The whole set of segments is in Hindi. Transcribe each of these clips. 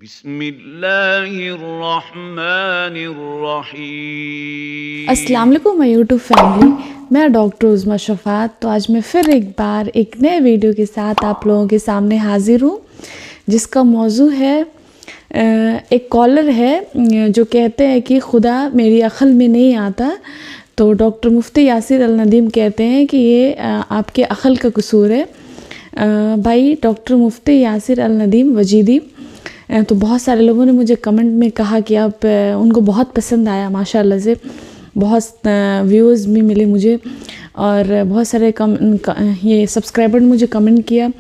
बिस्मिल्लाहिर्रहमानिर्रहीम। अस्सलाम वालेकुम माय यूट्यूब फैमिली। मैं डॉक्टर उज़्मा शफ़ात। तो आज मैं फिर एक बार एक नए वीडियो के साथ आप लोगों के सामने हाज़िर हूँ, जिसका मौजू है एक कॉलर है जो कहते हैं कि खुदा मेरी अक़ल में नहीं आता। तो डॉक्टर मुफ्ती यासिर अल नदीम कहते हैं कि ये आपके अक़ल का कसूर है। भाई डॉक्टर मुफ्ती यासिर अल नदीम वजीदी, तो बहुत सारे लोगों ने मुझे कमेंट में कहा कि आप उनको बहुत पसंद आया, माशाल्लाह से बहुत व्यूज़ भी मिले मुझे, और बहुत सारे ये सब्सक्राइबर ने मुझे कमेंट किया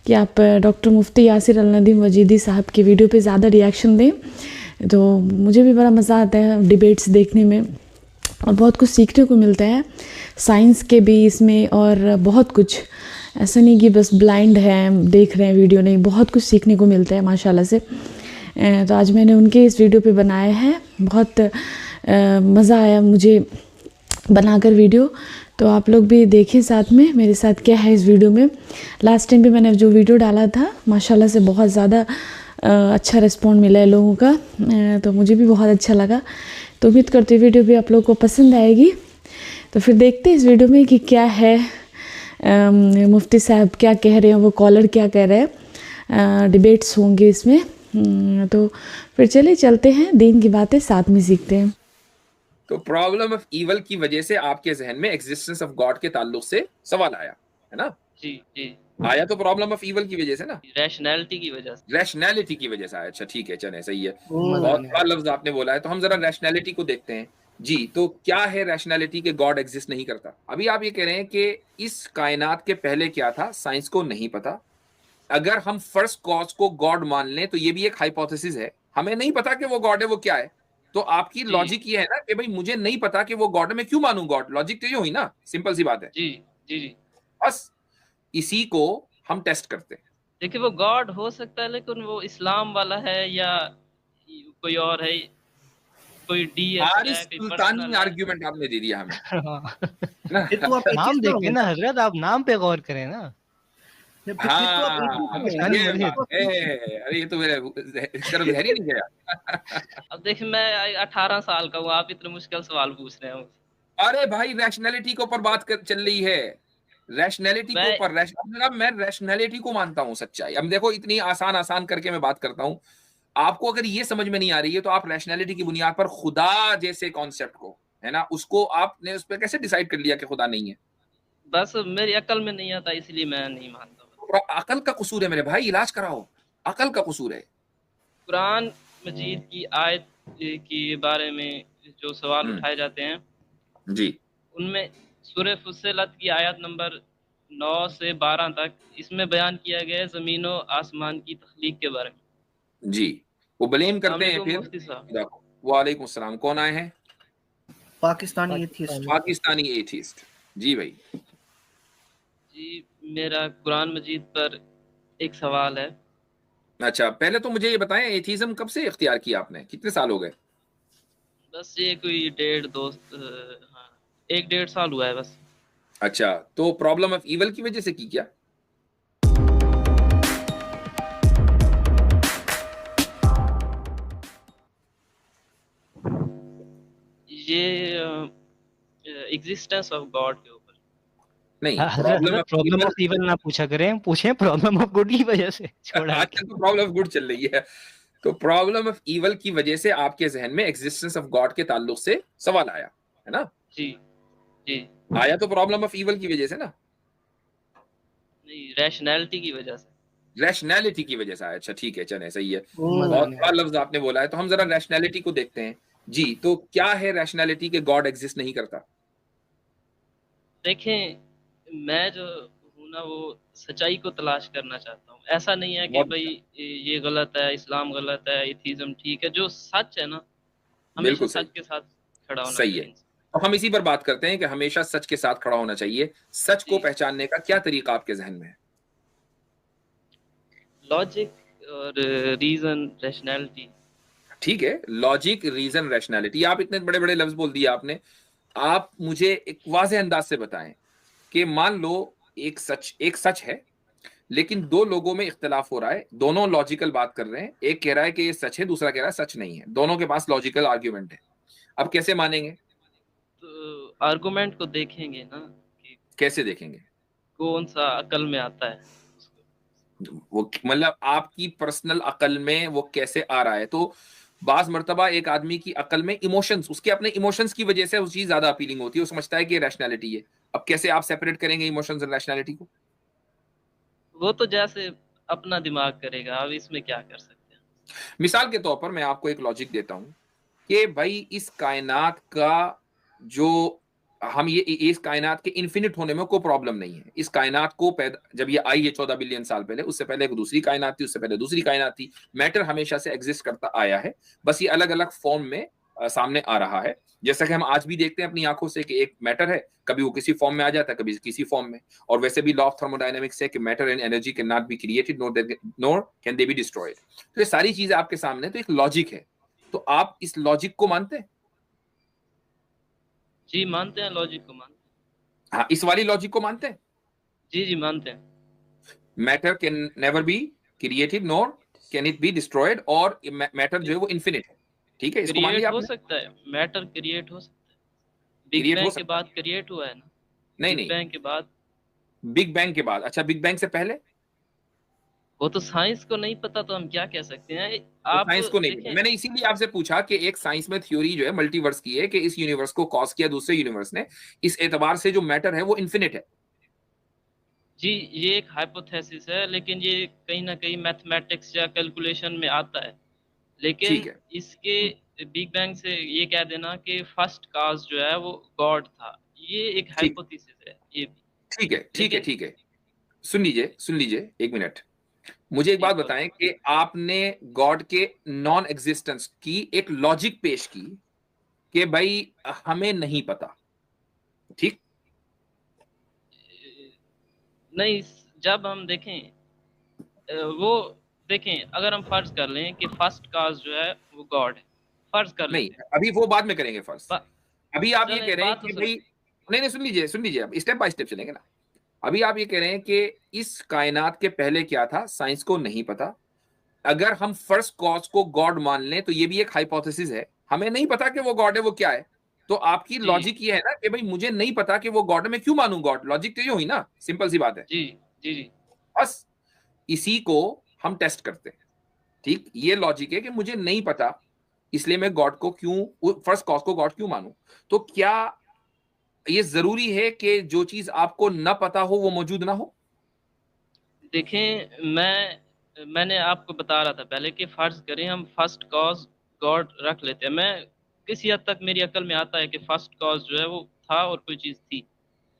कि आप डॉक्टर मुफ्ती यासिर अल नदीम वजीदी साहब की वीडियो पे ज़्यादा रिएक्शन दें। तो मुझे भी बड़ा मज़ा आता है डिबेट्स देखने में, और बहुत कुछ सीखने को मिलता है साइंस के भी इसमें, और बहुत कुछ ऐसा नहीं कि बस ब्लाइंड है देख रहे हैं वीडियो, नहीं, बहुत कुछ सीखने को मिलता है माशाल्लाह से। तो आज मैंने उनके इस वीडियो पे बनाया है, बहुत मज़ा आया मुझे बनाकर वीडियो। तो आप लोग भी देखें साथ में मेरे साथ क्या है इस वीडियो में। लास्ट टाइम भी मैंने जो वीडियो डाला था माशाल्लाह से बहुत ज़्यादा अच्छा रिस्पॉन्ड मिला है लोगों का, तो मुझे भी बहुत अच्छा लगा। तो उम्मीद करती हूँ वीडियो भी आप लोगों को पसंद आएगी। तो फिर देखते हैं इस वीडियो में कि क्या है, मुफ्ती साहब क्या कह रहे हैं, वो कॉलर क्या कह रहे हैं, डिबेट्स होंगे इसमें। तो फिर चलिए चलते हैं, दीन की बातें साथ में सीखते हैं। तो प्रॉब्लम ऑफ इवल की वजह से आपके जहन में एग्जिस्टेंस ऑफ गॉड के ताल्लुक से सवाल आया है ना? जी जी, आया तो प्रॉब्लम ऑफ इवल की वजह से ना, रैशनैलिटी की वजह से। रैशनैलिटी की वजह से आया। अच्छा ठीक है, चले सही है, मजा बहुत आने बड़ा लफ्ज आपने बोला है। तो हम जरा रैशनैलिटी को देखते हैं जी। तो क्या है रैशनैलिटी के गॉड एग्जिस्ट नहीं करता? अभी आप ये कह रहे हैं कि इस कायनात के पहले क्या था, साइंस को नहीं पता। अगर हम फर्स्ट कॉज को गॉड मान लें तो ये भी एक हाइपोथेसिस है, हमें नहीं पता कि वो गॉड है, वो क्या है। तो आपकी जी लॉजिक ये है ना कि भाई मुझे नहीं पता कि वो गॉड है, मैं क्यों मानूं गॉड? लॉजिक तो ये हुई ना, सिंपल सी बात है। जी जी जी। बस इसी को हम टेस्ट करते हैं। देखिए वो गॉड हो सकता है, लेकिन वो इस्लाम वाला है या कोई और है, कोई डीएस हारिस है, कोई सुल्तानी पर्सनल है। आर्ग्यूमेंट आपने दे दिया हमें हाँ। ना। फिर तो आप नाम एथिस्ट ना देखिए हो। ना हज़रत, आप नाम पे गौर करें ना। फिर तो आप हाँ, एथिस्ट हो पाकिस्तानी ये मुल्हिद। बात है। अरे ये तो मेरे तरफ जहर ही नहीं गया। अब देखिए मैं 18 साल का हूँ, आप इतने मुश्किल सवाल पूछ रहे हो। अरे भाई रैशनैलिटी के ऊपर बात कर चल रही है, रैशनैलिटी के मैं ऊपर। मैं रैशनैलिटी को मानता हूँ सच्चाई। अब देखो इतनी आसान आसान करके मैं बात करता हूँ, आपको अगर ये समझ में नहीं आ रही है तो आप रैशनैलिटी की बुनियाद पर खुदा जैसे कॉन्सेप्ट को, है ना, उसको आपने उस पर कैसे डिसाइड कर लिया कि खुदा नहीं है? बस मेरी अकल में नहीं आता, इसलिए मैं नहीं मानता। तो अकल का कसूर है मेरे भाई, इलाज कराओ, अकल का कसूर है। कुरान मजीद की आयत के बारे में जो सवाल उठाए जाते हैं, जी उनमें सूरह फुस्सिलत की आयत नंबर 9 से 12 तक इसमें बयान किया गया है ज़मीन और आसमान की तख्लीक के बारे में। जी, वो ब्लेम अस्सलाम करते हैं वालेकुम फिर मुफ्ती साहब। खुदा को। वालेकुम सलाम, कौन आए हैं? पाकिस्तानी एथिस्ट। पाकिस्तानी। पाकिस्तानी एथिस्ट। जी भाई। जी, मेरा कुरान मजीद पर एक सवाल है। अच्छा पहले तो मुझे ये बताएं, एथिज्म कब से इख्तियार किया आपने, कितने साल हो गए? बस ये कोई हाँ, 1 डेढ़ साल हुआ है बस। अच्छा, तो प्रॉब्लम ऑफ इवल की वजह से की क्या? ये एग्जिस्टेंस ऑफ गॉड के ऊपर। नहीं, हज़रत प्रॉब्लम हज़रत of problem evil. Of evil ना पूछा करें, पूछें प्रॉब्लम ऑफ गुड की वजह से, छोड़ा के। आजकल तो प्रॉब्लम ऑफ गुड चल रही है। तो प्रॉब्लम ऑफ इवल की वजह से आपके जहन में एग्जिस्टेंस ऑफ गॉड के ताल्लुक से सवाल आया, है ना? जी जी। आया तो प्रॉब्लम ऑफ इवल की वजह से ना, नहीं, रैशनैलिटी की वजह से। रैशनैलिटी की वजह से आया। अच्छा ठीक है, चले सही है, मजा बहुत आने बड़ा लफ्ज आपने बोला है। तो हम जरा रैशनैलिटी को देखते हैं जी। तो क्या है रैशनैलिटी के गॉड एग्जिस्ट नहीं करता? देखें, मैं जो हूँ ना, वो सच्चाई को तलाश करना चाहता हूँ। ऐसा नहीं है कि बहुत भाई ये गलत है, इस्लाम गलत है, एथिज्म ठीक है। जो सच है ना, हमेशा बिल्कुल सही, सच के साथ खड़ा होना सही है। चाहिए। तो हम इसी पर बात करते हैं कि हमेशा सच के साथ खड़ा होना चाहिए। सच को जी, पहचानने का क्या तरीका आपके जहन में है? लॉजिक और रीज़न, रैशनैलिटी। ठीक है, लॉजिक, रीजन, रैशनैलिटी, आप इतने बड़े बड़े लफ्ज बोल दिए आपने। आप मुझे एक वाज़ेह अंदाज से बताएं कि मान लो एक सच है, लेकिन दो लोगों में इख्तलाफ हो रहा है, दोनों लॉजिकल बात कर रहे हैं, एक कह रहा है कि ये सच है, दूसरा कह रहा है सच नहीं है, दोनों के पास लॉजिकल आर्ग्यूमेंट है। अब कैसे मानेंगे, तो आर्गुमेंट को देखेंगे ना कि कैसे देखेंगे? कौन सा अकल में आता है उसको। वो मतलब आपकी पर्सनल अकल में वो कैसे आ रहा है? तो बाज मर्तबा एक आदमी की अकल में इमोशंस, उसके अपने इमोशंस की वजह से वो चीज ज्यादा अपीलिंग होती है, वो समझता है कि ये रैशनैलिटी है। अब कैसे आप सेपरेट करेंगे इमोशंस और रैशनैलिटी को? वो तो जैसे अपना दिमाग करेगा, अब इसमें क्या कर सकते हैं। मिसाल के तौर पर मैं आपको एक लॉजिक देता हूं कि भाई इस कायनात का जो हम ये इस कायनात के इन्फिनिट होने में कोई प्रॉब्लम नहीं है। इस कायनात को पैदा जब ये आई है 14 बिलियन साल पहले, उससे पहले एक दूसरी कायनात थी, उससे पहले दूसरी कायनात थी। मैटर हमेशा से एग्जिस्ट करता आया है, बस ये अलग अलग फॉर्म में सामने आ रहा है। जैसा कि हम आज भी देखते हैं अपनी आंखों से कि एक मैटर है, कभी वो किसी फॉर्म में आ जाता है, कभी किसी फॉर्म में। और वैसे भी लॉ ऑफ थर्मोडायनेमिक्स है कि matter and energy can not be created NOR can they be destroyed. तो ये सारी चीजें आपके सामने, तो एक लॉजिक है। तो आप इस लॉजिक को मानते हैं? जी मानते हैं, लॉजिक को मानते हैं। हाँ, इस वाली लॉजिक को मानते हैं? जी जी मानते हैं। Matter can never be created nor can it be destroyed, और मैटर जो है वो इन्फिनिट है। ठीक है, इसको मान क्रिएट लिया हो आपने? सकता है, मैटर क्रिएट हो सकता है। बिग क्रिएट हो बैंग के सकता है? बाद क्रिएट हुआ है ना। नहीं बिग नहीं, बैंग के बाद। बिग बैंग के बाद। अच्छा, बिग बैंग से पहले? वो तो साइंस को नहीं पता, तो हम क्या कह सकते हैं। तो आप साइंस को नहीं पता। देखें। मैंने इसीलिए आपसे पूछा कि एक साइंस में थ्योरी जो है मल्टीवर्स की है कि इस यूनिवर्स को कॉज किया दूसरे यूनिवर्स ने, इस एतबार से जो मैटर है वो इन्फिनिट है। जी, ये एक हाइपोथेसिस है, लेकिन ये कहीं ना कहीं मैथमेटिक्स या कैलकुलेशन में आता है। ठीक लेकिन है। इसके बिग बैंग से ये कह देना कि फर्स्ट काज जो है वो गॉड था, ये एक ठीक हाइपोथेसिस है ये भी। ठीक है ठीक है लेकिन ठीक है। सुन लीजिए एक मिनट। मुझे एक जी बात बोल। बताएं कि आपने गॉड के नॉन एग्जिस्टेंस की एक लॉजिक पेश की कि भाई हमें नहीं पता, ठीक? नहीं, जब हम देखें वो देखें, अगर हम फर्ज कर लें कि फर्स्ट काज जो है वो गॉड है, फर्ज कर नहीं, लेते हैं। अभी वो बाद में करेंगे फर्स्ट। बा- अभी आप ये चलें, कह रहे हैं बात तो कि सुन। भाई, नहीं नहीं, सुन लीजिए, अब स्टेप बाय स्टेप चलेंगे ना। अभी आप ये कह रहे हैं कि इस कायनात के पहले क्या था, साइंस को नहीं पता। अगर हम फर्स्ट कॉज को गॉड मान लें तो ये भी एक हाइपोथेसिस है, हमें नहीं पता कि वो गॉड है, वो क्या है। तो आपकी जी लॉजिक ये है ना कि भाई मुझे नहीं पता कि वो गॉड है, मैं क्यों मानूं गॉड? लॉजिक तो ये हुई ना, सिंपल सी बात है। जी जी जी बस इसी को हम टेस्ट करते हैं। ठीक, ये लॉजिक है कि मुझे नहीं पता, इसलिए मैं गॉड को क्यों, फर्स्ट कॉज को गॉड क्यों मानूं। तो क्या ये जरूरी है कि जो चीज आपको न पता हो वो मौजूद ना हो? देखें, मैंने आपको बता रहा था पहले कि फर्ज करें हम फर्स्ट कॉज गॉड रख लेते हैं। मैं किसी हद तक मेरी अकल में आता है कि फर्स्ट कॉज जो है वो था और कोई चीज थी।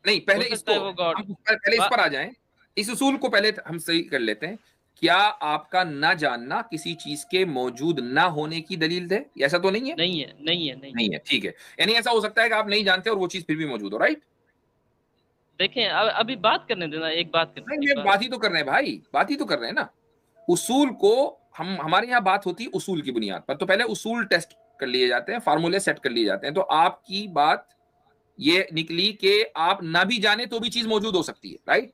नहीं, हो पहले सकता इसको, है वो गॉड। पहले इस पर आ जाएं। इस उसूल को पहले हम सही कर लेते हैं। क्या आपका ना जानना किसी चीज के मौजूद ना होने की दलील है? ऐसा तो नहीं है? नहीं है, नहीं है, नहीं। नहीं है, ठीक है। यानी ऐसा हो सकता है कि आप नहीं जानते और वो चीज फिर भी मौजूद हो, राइट? देखें, अभी बात करने देना, एक बात करने, नहीं, एक ये बात। बात ही तो कर रहे हैं भाई, बात ही तो कर रहे हैं ना। उसूल को, हम हमारे यहाँ बात होती है उसूल की बुनियाद पर, तो पहले उसूल टेस्ट कर लिए जाते हैं, फार्मूले सेट कर लिए जाते हैं। तो आपकी बात ये निकली कि आप ना भी जाने तो भी चीज मौजूद हो सकती है, राइट?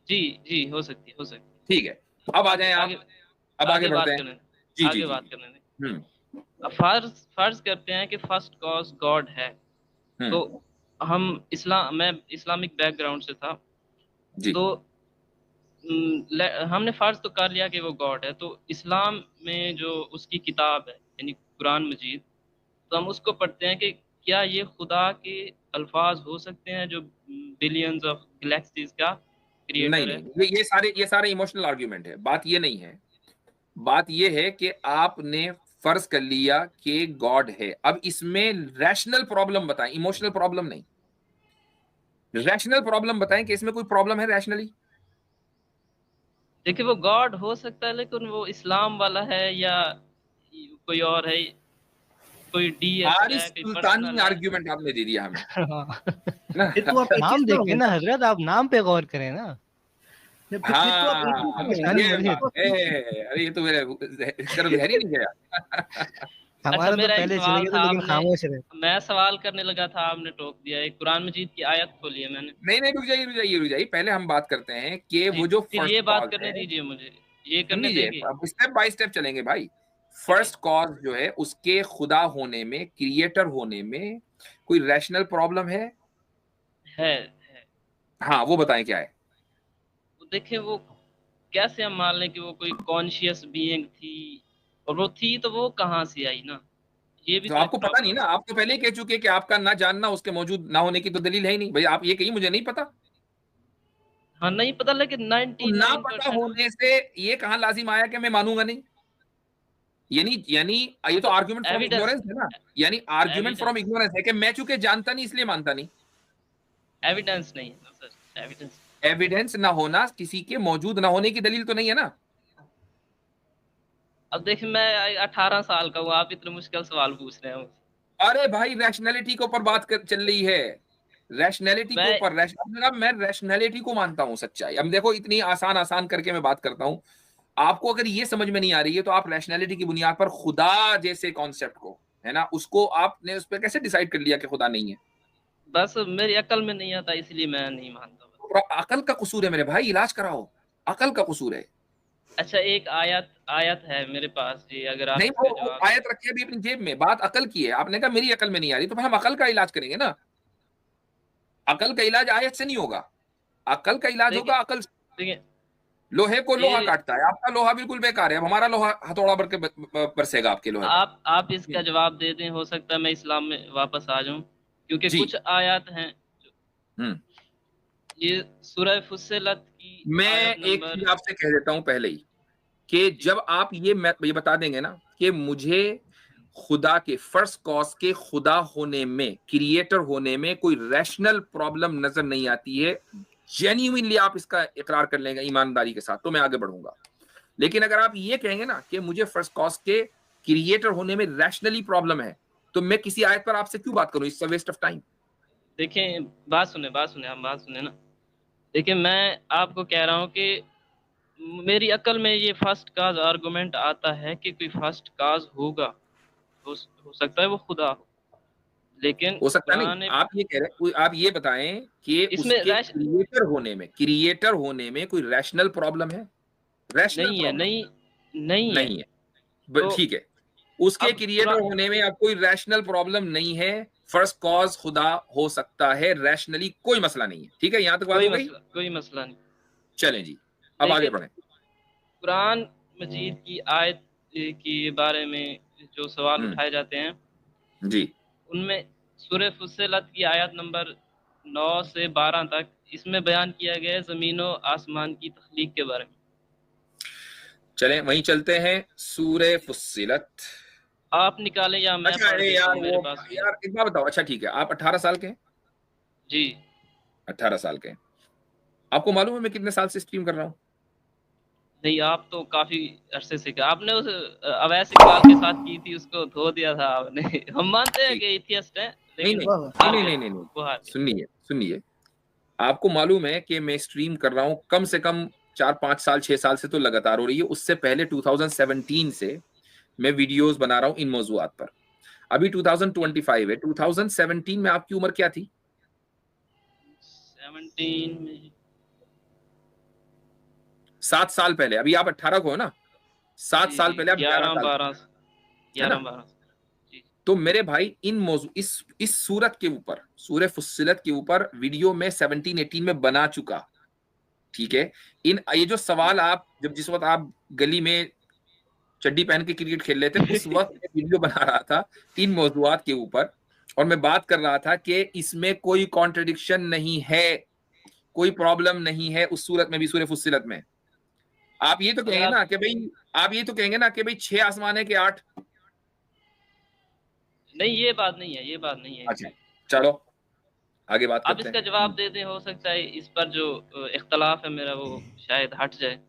जी जी, हो सकती है, हो सकती ठीक है, अब आ है। आगे जाएं आगे, आप। अब आगे आगे बढ़ते बात हैं। करने, जी जी आगे जी। बात करने दें। हम्म अब फर्ज फर्ज करते हैं कि फर्स्ट कॉज गॉड है। तो हम्म। मैं इस्लामिक बैकग्राउंड से था। जी। तो हमने फर्ज तो कर लिया कि वो गॉड है। तो इस्लाम में जो उसकी किताब है यानी कुरान मजीद, तो हम उसको पढ़ते हैं कि क्या ये खुदा के अल्फाज हो सकते हैं जो बिलियंस ऑफ गैलेक्सीज का नहीं क्रिएटर है। नहीं, ये सारे इमोशनल आर्ग्यूमेंट है, बात ये नहीं है। बात ये है कि आपने फर्ज कर लिया कि गॉड है। अब इसमें रैशनल प्रॉब्लम बताएं, इमोशनल प्रॉब्लम नहीं। रैशनल प्रॉब्लम बताएं कि इसमें कोई प्रॉब्लम है रैशनली? देखिए, वो गॉड हो सकता है, लेकिन वो इस्लाम वाला है या कोई और है, कोई डीएस हारिस है, कोई सुल्तानी पर्सनल है। आर्ग्यूमेंट आपने दे दिया हमें हाँ। ना। फिर तो आप नाम एथियस्ट ना हो देखें गए ना ना। हजरत, आप नाम पे गौर करें ना। फिर तो आप एथियस्ट ना हो गए पाकिस्तानी ना। ये फिर मुल्हिद। बात तो है। आप अरे ये तो मेरे कर्म जहरी नहीं गया। हमारा तो मेरा एक पहले चले सवाल गए था, थे लेकिन आपने, खामोश रहे। मैं सवाल करने लगा था, आपने टोक दिया। एक कुरान मजीद की आयत खोली है मैंने। नहीं नहीं, रुक जाइए, पहले हम बात करते हैं कि जी, वो जो फिर फर्स्ट ये बात कॉज करने है, दीजिए मुझे, ये सुन करने लीजिए, देंगे। अब स्टेप बाय स्टेप चलेंगे भाई। ठीक है। फर्स्ट कॉज जो है उसके खुदा होने में, क्रिएटर होने में कोई रैशनल प्रॉब्लम है? है। हाँ, वो बताएं क्या है। तो देखिए, वो कैसे हम मान लें कि वो कोई कॉन्शियस बीइंग थी, और वो थी तो वो कहाँ से आई ना, ये भी तो तो एक आपको पता नहीं प्रॉब्लम ना, है। आप तो पहले ही कह चुके कि आपका ना जानना उसके मौजूद ना होने की तो दलील है ही नहीं भाई। आप ये कहिए मुझे नहीं पता। हाँ, नहीं पता, लेकिन तो ना पता 99%। होने से ये कहाँ लाजिम आया कि मैं मानूंगा नहीं? यानी यानी ये तो तो आर्ग्यूमेंट फ्रॉम एविडेंस, इग्नोरेंस है ना। यानी आर्ग्यूमेंट फ्रॉम एविडेंस इग्नोरेंस है कि मैं चूंकि जानता नहीं इसलिए मानता नहीं। एविडेंस नहीं है ना सर, एविडेंस। एविडेंस ना होना किसी के मौजूद ना होने की दलील तो नहीं है ना। अब देखिए, मैं 18 साल का हूँ, आप इतने मुश्किल सवाल पूछ रहे हैं मुझसे। अरे भाई, रैशनैलिटी के ऊपर बात चल रही है। रैशनैलिटी के मैं ऊपर मैं रैशनैलिटी को मानता हूं सच्चाई। अब देखो, इतनी आसान आसान करके मैं बात करता हूं। आपको अगर ये समझ में नहीं आ रही है तो आप रैशनैलिटी की बुनियाद पर खुदा जैसे कॉन्सेप्ट को, है ना, उसको आपने उस पर कैसे डिसाइड कर लिया कि खुदा नहीं है? बस मेरी अकल में नहीं आता, इसलिए मैं नहीं मानता बस। और अकल का कसूर है मेरे भाई, इलाज कराओ। अकल का कसूर है। अच्छा, एक आयत आयत है मेरे पास जी, अगर आप नहीं, इसका वो जवाब दे। आयत रखी है अभी अपनी जेब में, बात अकल की है। आपने कहा मेरी अकल में नहीं आ रही, तो फिर हम अकल का इलाज करेंगे ना। अकल का इलाज आयत से नहीं होगा। अकल का इलाज देखिए होगा अकल से। देखिए लोहे को लोहा ये काटता है, आपका लोहा बिल्कुल बेकार है, अब हमारा लोहा हथौड़ा भर के बरसेगा आपके लोहे पर। आप इसका जवाब दे दें, हो सकता है मैं इस्लाम में वापस आ जाऊं, क्योंकि जी। कुछ आयत हैं। हम्म। ये सूरह फुस्सिलत की मैं आयत एक नंबर। चीज आपसे कह देता हूं पहले ही, कि जी, जब आप ये बता देंगे ना कि मुझे खुदा के फर्स्ट कॉज के खुदा होने में, क्रिएटर होने में कोई रैशनल प्रॉब्लम नजर नहीं आती है, जेन्युइनली आप इसका इकरार कर लेंगे ईमानदारी के साथ, तो मैं आगे बढ़ूंगा। लेकिन अगर आप ये कहेंगे ना कि मुझे फर्स्ट कॉज के क्रिएटर होने में रैशनली प्रॉब्लम है, तो मैं किसी आयत पर आपसे क्यों बात करूं? It's a waste of time. देखें, बात सुने, हम बात सुने ना। देखिए, मैं आपको कह रहा हूँ कि मेरी अकल में ये फर्स्ट काज आर्गुमेंट आता है कि कोई फर्स्ट काज होगा, हो सकता है वो खुदा हो, लेकिन हो सकता नहीं, कुरान आप ये कह रहे, आप ये बताएं कि इसमें उसके रैश क्रिएटर होने में कोई रैशनल प्रॉब्लम है? रैशनल नहीं है, प्रॉब्लम नहीं है। नहीं है। तो ठीक है, उसके अब क्रिएटर होने में अब कोई रैशनल प्रॉब्लम नहीं है। फर्स्ट कॉज खुदा हो सकता है, रैशनली कोई मसला नहीं है। ठीक है, यहां तक बात हो गई। कोई मसला नहीं। चलें जी, अब आगे लेकिन बढ़ें। कुरान मजीद की आयत के बारे में जो सवाल हम्म। उठाए जाते हैं, जी। उनमें सूरह फुस्सिलत की आयत नंबर 9 से 12 तक, इसमें बयान किया गया है ज़मीन और आसमान की तख्लीक के बारे में। चलें वहीं चलते हैं, सूरह फुस्सिलत। आप निकालें या मैं अच्छा, पढ़ अरे देता यार हूँ, मेरे वो, पास भी है। यार एक बात बताओ, अच्छा ठीक है, आप 18 साल के हैं? जी। 18 साल के हैं। आपको मालूम है मैं कितने साल से स्ट्रीम कर रहा हूँ? नहीं, आप तो काफी अरसे से किया आपने, उस अवैस इकबाल के साथ की थी, उसको धो दिया था आपने। हम मानते हैं ठीक। कि एथियस्ट है, नहीं लेकिन नहीं वाह वाह। नहीं हार नहीं गए, नहीं नहीं नहीं। वो हार गए। सुनिए सुनिए, आपको मालूम है कि मैं स्ट्रीम कर रहा हूँ कम से कम 4 5 साल 6 साल से तो लगातार हो रही है। उससे पहले 2017 से मैं वीडियोस बना रहा हूँ इन मौजूआत पर। अभी जी। 2025 है, 2017 में आपकी उम्र क्या थी? 17 में। 7 साल पहले, अभी आप 18 को हो ना, सात जी साल जी, पहले आप 11 11 साल के, 12, है 11 ना? 12। जी। तो मेरे भाई इन मौजू इस सूरत के ऊपर, सूरह फुस्सिलत के ऊपर वीडियो में 17 18 में बना चुका। ठीक है, इन ये जो सवाल आप जब जिस वक्त आप गली में चड्डी पहन के क्रिकेट खेल रहे थे, उस वक्त मैं वीडियो बना रहा था इन मौजूआत के ऊपर, और मैं बात कर रहा था कि इसमें कोई कॉन्ट्रडिक्शन नहीं है, कोई प्रॉब्लम नहीं है उस सूरत में भी, सूरह फुस्सिलत में। आप ये तो अगर कहेंगे आप, ना कि भाई, आप ये तो कहेंगे ना कि भाई 6 आसमान है कि 8? नहीं, ये बात नहीं है, ये बात नहीं है अच्छा, इसमें। चलो आगे बात आप करते इसका हैं। जवाब दे दें, हो सकता है इस पर जो इख्तलाफ है मेरा, वो शायद हट जाए।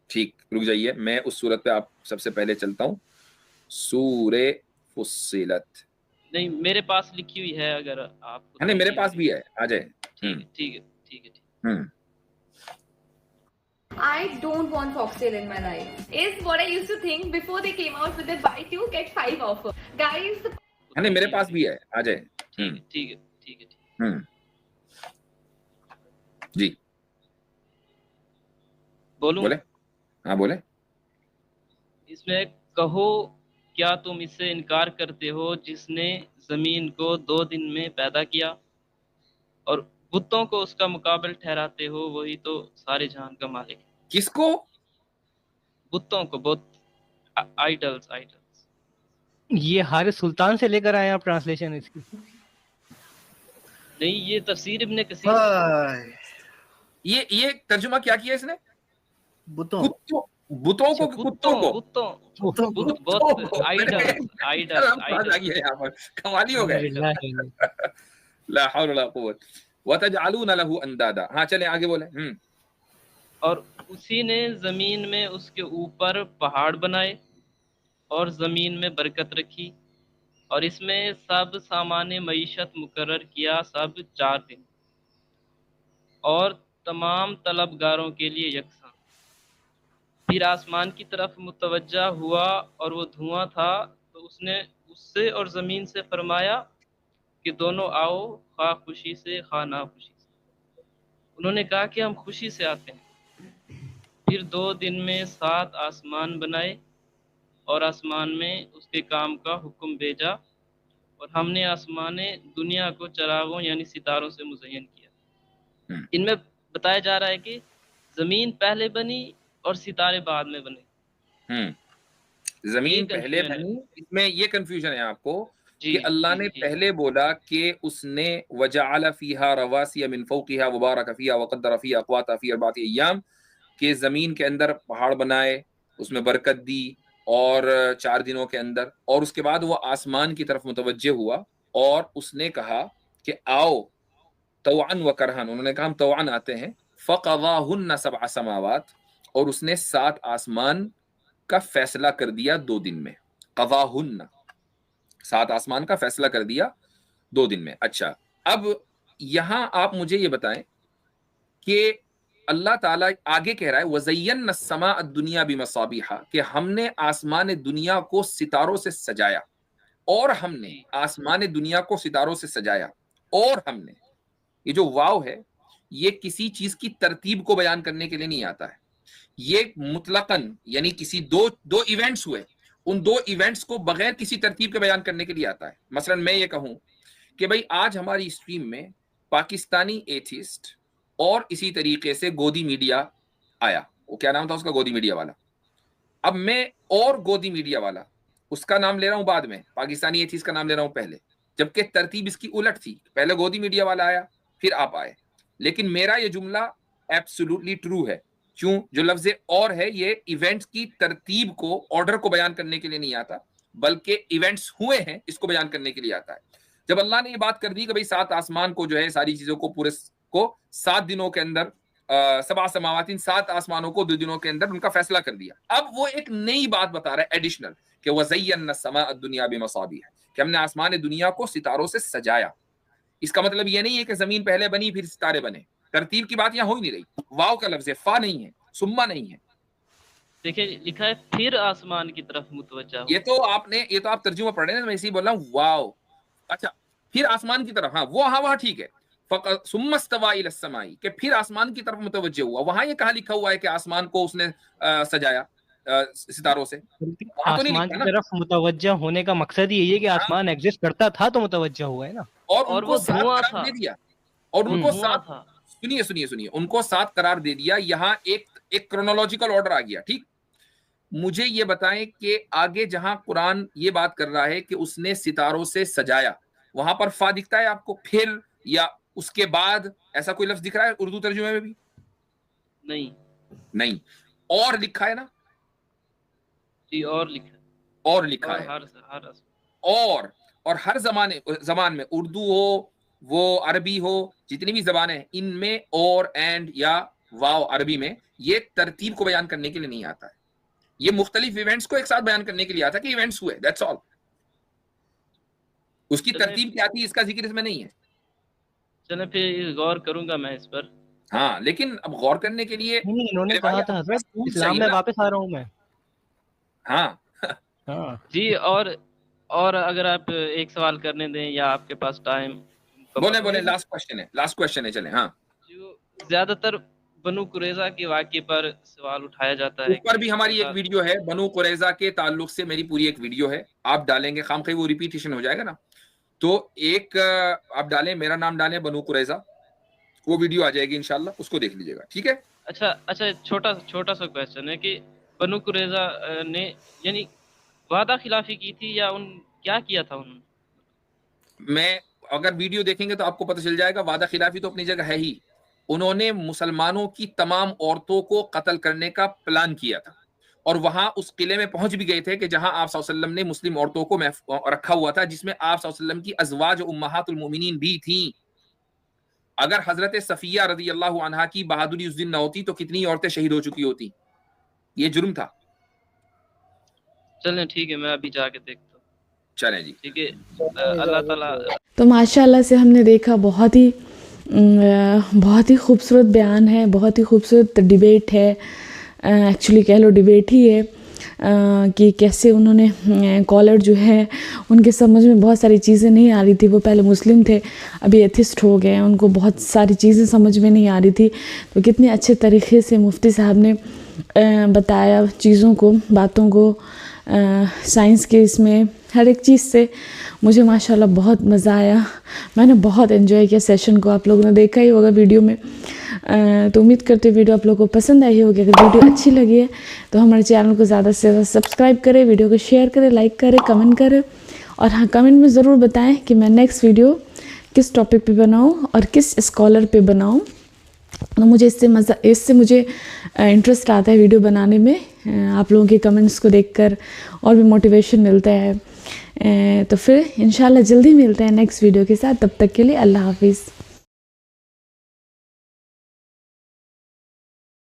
ठीक, रुक जाइए, मैं उस सूरत पे आप सबसे पहले चलता हूँ। सूरे फुस्सिलत। नहीं, मेरे पास लिखी हुई है, अगर आपको हाँ नहीं, मेरे चाहिए पास होगी। भी है, आ जाए। ठीक है, ठीक है, ठीक है, ठीक। हम्म। I don't want Foxtail in my life. Is what I used to think before they came out with the buy two get 5 offer. Guys, the नहीं मेरे पास भी है, आ जाए। ठीक है ठीक है ठीक है। जी बोलूं? बोले, हाँ बोले। इसमें कहो क्या तुम इससे इनकार करते हो जिसने जमीन को 2 दिन में पैदा किया और बुतों को उसका मुकाबल ठहराते हो, वही तो सारे जहान का मालिक है। किसको? बुतों को, बुत, आइडल्स आइडल्स। ये हारिस सुल्तान से लेकर आए आप ट्रांसलेशन इसकी? नहीं, ये तफसीर इब्ने कसीर। हाय, ये तर्जुमा क्या किया इसने? बुतों बुतों को, कुत्तों को, बुत बुत आइडल्स आइडल्स आइडल्स। यहाँ पर कमाली हो गए। ला हौल वला कुव्वत वतजअलून लहू अंदादा। हाँ चले आगे बोले। और उसी ने जमीन में उसके ऊपर पहाड़ बनाए और जमीन में बरकत रखी और इसमें सब सामान्य मईशत मुकर्रर किया, सब 4 दिन, और तमाम तलबगारों के लिए यकसा। फिर आसमान की तरफ मुतवज्जा हुआ और वो धुआं था, तो उसने उससे और ज़मीन से फरमाया कि दोनों आओ, खा खुशी से खा ना खुशी से। उन्होंने कहा कि हम खुशी से आते हैं। फिर 2 दिन में 7 आसमान बनाए और आसमान में उसके काम का हुक्म भेजा और हमने आसमान दुनिया को चरागों यानी सितारों से मुज़य्यन किया। इनमें बताया जा रहा है कि ज़मीन पहले बनी और सितारे बाद में बने। जमीन पहले बनी, इसमें ये कंफ्यूजन है आपको कि अल्लाह ने पहले बोला कि उसने वजअल फीहा रवासिया मिन फौकिहा व बारक फीहा व क़द्दर फीहा अक़वाता फी अर्बाति अय्याम, कि जमीन के अंदर पहाड़ बनाए, उसमें बरकत दी और 4 दिनों के अंदर, और उसके बाद वो आसमान की तरफ मुतवज्जे हुआ और उसने कहा कि आओ तौअन व करहन। उन्होंने कहा हम तौअन आते हैं। फ़क़ज़ाहुन्ना सबअ समावात, और उसने 7 आसमान का फैसला कर दिया 2 दिन में। क़ज़ाहुन्ना, 7 आसमान का फैसला कर दिया 2 दिन में। अच्छा, अब यहां आप मुझे ये बताएं कि अल्लाह ताला आगे कह रहा है वज़य्यन्ना समा दुनिया बिमसाबिहा, कि हमने आसमान दुनिया को सितारों से सजाया, और हमने आसमान दुनिया को सितारों से सजाया, और हमने, ये जो वाव है ये किसी चीज की तरतीब को बयान करने के लिए नहीं आता है। ये मुतलकन यानी किसी दो इवेंट्स हुए, उन 2 इवेंट्स को बगैर किसी तरतीब के बयान करने के लिए आता है। मसलन मैं ये कहूं कि भाई आज हमारी स्ट्रीम में पाकिस्तानी एथिस्ट और इसी तरीके से गोदी मीडिया आया, वो क्या नाम था उसका, गोदी मीडिया वाला। अब मैं और गोदी मीडिया वाला उसका नाम ले रहा हूं बाद में, पाकिस्तानी एथिस्ट का नाम ले रहा हूं पहले, जबकि तरतीब इसकी उलट थी। पहले गोदी मीडिया वाला आया फिर आप आए, लेकिन मेरा ये जुमला एब्सोल्युटली ट्रू है। क्यों? जो लफ्ज और है ये इवेंट्स की तरतीब को, ऑर्डर को बयान करने के लिए नहीं आता, बल्कि इवेंट्स हुए हैं इसको बयान करने के लिए आता है। जब अल्लाह ने ये बात कर दी कि भाई 7 आसमान को जो है, सारी चीजों को पूरे को 7 दिनों के अंदर, सबा समावातिन, 7 आसमानों को 2 दिनों के अंदर उनका फैसला कर दिया। अब वो एक नई बात बता रहा है एडिशनल, कि वज़य्यन्ना समा दुनिया बिमसाबिहा, कि हमने आसमान दुनिया को सितारों से सजाया। इसका मतलब ये नहीं है कि जमीन पहले बनी फिर सितारे बने, तरतीब की बात यहाँ हो ही नहीं रही। वाव का लफ्ज है, फा नहीं है, सुम्मा नहीं है। देखिए लिखा है फिर आसमान की तरफ मुतवज्जा हुआ। ये तो आप तर्जुमा पढ़ रहे हैं, मैं इसी बोल रहा हूँ। वाव, अच्छा, फिर आसमान की तरफ, हाँ वो, हाँ वहाँ ठीक है। सुम्मस्तवा इला समाई, कि फिर आसमान की तरफ मुतवज्जे हुआ। वहां ये कहाँ लिखा हुआ है कि आसमान को उसने सजाया सितारों से? वहां तो नहीं आसमान लिखा की ना। तरफ मुतवज्जा होने का मकसद ही यही है कि आसमान एग्जिस्ट करता था तो मुतवज्जा हुआ है ना। और और उनको वो 7 धुआं करार था, दे दिया, और वो उनको धुआं 7, था। सुनिए, उनको 7 करार दे दिया। यहाँ एक क्रोनोलॉजिकल ऑर्डर आ गया। ठीक, मुझे ये बताएं कि आगे जहां कुरान ये बात कर रहा है कि उसने सितारों से सजाया, वहां पर फा दिखता है आपको, फिर या उसके बाद, ऐसा कोई लफ्ज दिख रहा है उर्दू तर्जुमे में भी? नहीं। और लिखा है ना? जी, और लिखा है, और लिखा और है। हर और हर जबान में, उर्दू हो, वो अरबी हो, जितनी भी जबानें हैं, इनमें और, एंड या वाव अरबी में, ये तरतीब को बयान करने के लिए नहीं आता है। ये मुख्तलिफ इवेंट्स को एक साथ बयान करने के लिए आता है कि इवेंट्स हुए, दैट्स ऑल। उसकी तरतीब क्या थी इसका जिक्र इसमें नहीं है। चले फिर गौर करूंगा मैं इस पर। हाँ, लेकिन अब गौर करने के लिए नहीं इन्होंने मेरे भाई कहा था हमारा हजरत स्कूल इस्लाम चाहिए में ना। वापस आ रहा हूँ मैं। हाँ हाँ जी। और अगर आप एक सवाल करने दें या आपके पास टाइम बोले बोले, लास्ट क्वेश्चन है, चले। हाँ, जो ज्यादातर बनु कुरैजा के वाक़े पर सवाल उठाया जाता है ऊपर कि भी हमारी एक खुदा वीडियो है बनु कुरैजा के ताल्लुक से, मेरी पूरी एक वीडियो है, आप डालेंगे खामखी वो रिपीटेशन हो जाएगा ना, तो एक आप डालें, मेरा नाम डालें बनु कुरैजा, वो वीडियो आ जाएगी इंशाल्लाह, उसको देख लीजिएगा, ठीक है। अच्छा अच्छा, छोटा सा क्वेश्चन है कि बनु कुरैजा ने यानी वादा खिलाफी की थी या उन क्या किया था उन्होंने? मैं अगर वीडियो देखेंगे तो आपको पता चल जाएगा, वादा खिलाफी तो अपनी जगह है ही, उन्होंने मुसलमानों की तमाम औरतों को कत्ल करने का प्लान किया था, और वहां उस किले में पहुंच भी गए थे कि जहां आप सल्लल्लाहु अलैहि वसल्लम ने मुस्लिम औरतों को रखा हुआ था, जिसमें आप सल्लल्लाहु अलैहि वसल्लम की अज़वाज उम्महातुल मोमिनीन भी थी। अगर हजरत सफिया रदी अल्लाह अन्हा की बहादुरी उस दिन न होती तो कितनी औरतें शहीद हो चुकी होती। ये जुर्म था। चलें ठीक है, मैं अभी जाके देखता हूँ। चलें जी। ठीक है, अल्लाह ताला। तो माशाल्लाह से हमने देखा बहुत ही खूबसूरत बयान है, बहुत ही खूबसूरत डिबेट है, एक्चुअली कह लो डिबेट ही है कि कैसे उन्होंने कॉलर जो है उनके समझ में बहुत सारी चीज़ें नहीं आ रही थी। वो पहले मुस्लिम थे, अभी एथिस्ट हो गए, उनको बहुत सारी चीज़ें समझ में नहीं आ रही थी। तो कितने अच्छे तरीक़े से मुफ्ती साहब ने बताया चीज़ों को, बातों को, साइंस के इसमें हर एक चीज़ से मुझे माशाल्लाह बहुत मज़ा आया। मैंने बहुत एंजॉय किया सेशन को, आप लोगों ने देखा ही होगा वीडियो में। तो उम्मीद करते वीडियो आप लोगों को पसंद आई होगी। अगर वीडियो अच्छी लगी है तो हमारे चैनल को ज़्यादा से ज़्यादा सब्सक्राइब करें, वीडियो को शेयर करें, लाइक करें, कमेंट करें, और हाँ कमेंट में ज़रूर बताएं कि मैं नेक्स्ट वीडियो किस टॉपिक पे बनाऊँ और किस स्कॉलर पे बनाऊँ। तो मुझे इससे मुझे इंटरेस्ट आता है वीडियो बनाने में, आप लोगों के कमेंट्स को देखकर और भी मोटिवेशन मिलता है। तो फिर इंशाल्लाह जल्दी मिलते हैं नेक्स्ट वीडियो के साथ, तब तक के लिए अल्लाह हाफिज़।